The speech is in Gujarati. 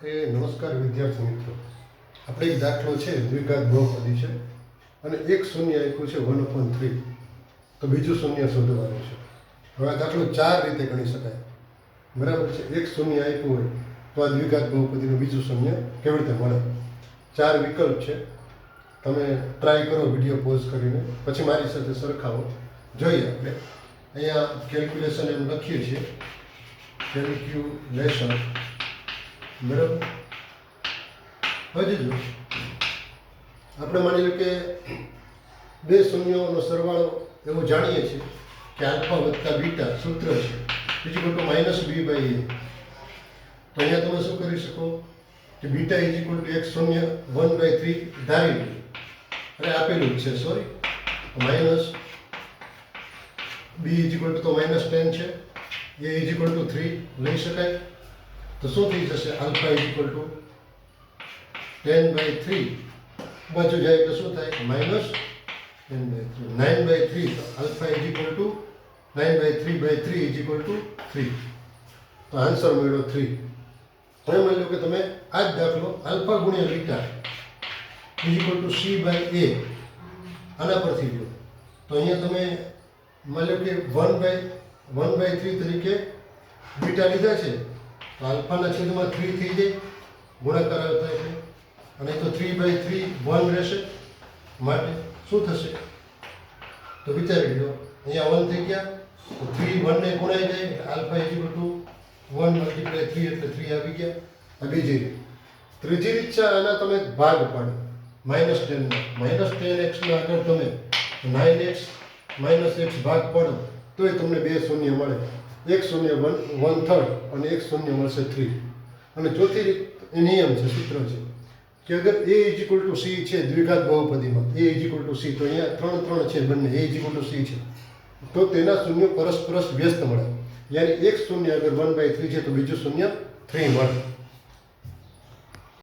નમસ્કાર વિદ્યાર્થી મિત્રો. આપણે એક દાખલો છે દ્વિઘાત બહુપદી છે અને એક શૂન્ય આપ્યું છે 1/3. તો બીજું શૂન્ય શોધવાનું છે. હવે આ દાખલો ચાર રીતે ગણી શકાય, બરાબર છે. એક શૂન્ય આપ્યું હોય તો આ દ્વિઘાત બહુપદીનું બીજું શૂન્ય કેવી રીતે મળે? ચાર વિકલ્પ છે. તમે ટ્રાય કરો વિડીયો પોઝ કરીને, પછી મારી સાથે સરખાવો. જોઈએ આપણે અહીંયા કેલ્ક્યુલેશન એમ લખીએ છીએ, કેલ્ક્યુલેશન, બરાબર. હજી જો આપણે માની લો કે બે શૂન્યોનો સરવાળો એવું જાણીએ છીએ કે આલ્ફા વત્તા બીટા સૂત્ર છે -b/a. તો અહીંયા તમે શું કરી શકો કે બીટા x0 1/3 ધારી લો. અરે આપેલું જ છે, સોરી, માઇનસ b તો -10 છે, a 3 લઈ શકાય. તો શું થઈ જશે? આલ્ફા 10/3 બાજુ જાય એટલે શું થાય? -10/3. 9/3. તો આલ્ફા 9/3/3 3. તો આન્સર મળ્યો 3. હવે માની લો કે તમે આ જ દાખલો આલ્ફા ગુણ્યા બીટા c/a આના પરથી લો. તો અહીંયા તમે માની લો કે 1/3 તરીકે બીટા લીધા છે, તો આલ્ફાના છેદમાં 3 થઈ જાય, ગુણાકાર આવતા એટલે. અને તો 3/3 1 રહેશે, માટે શું થશે? તો વિચારી લો, અહીંયા 1 થઈ ગયા, તો 3 1 ને ગુણાઈ જાય, આલ્ફા 1 × 3 એટલે 3 આવી ગયા. આ બીજી રીત. ત્રીજી રીત છે, આના તમે ભાગ પાડો -10 -10x ના આગળ તમે 9x -x ભાગ પાડો તોય તમને બે શૂન્ય મળે. એક શૂન્ય 1/3 અને એક શૂન્ય મળશે 3. અને ચોથી રીત એ નિયમ છે, સૂત્ર છે કે અગર a = c છે દ્વિઘાત બહુપદીમાં, a = c, તો અહીંયા 3 3 છે બંને, a = c છે, તો તેના શૂન્ય પરસ્પર વ્યસ્ત મળે. યાની એક શૂન્ય અગર 1/3 છે તો બીજું શૂન્ય 3 મળે.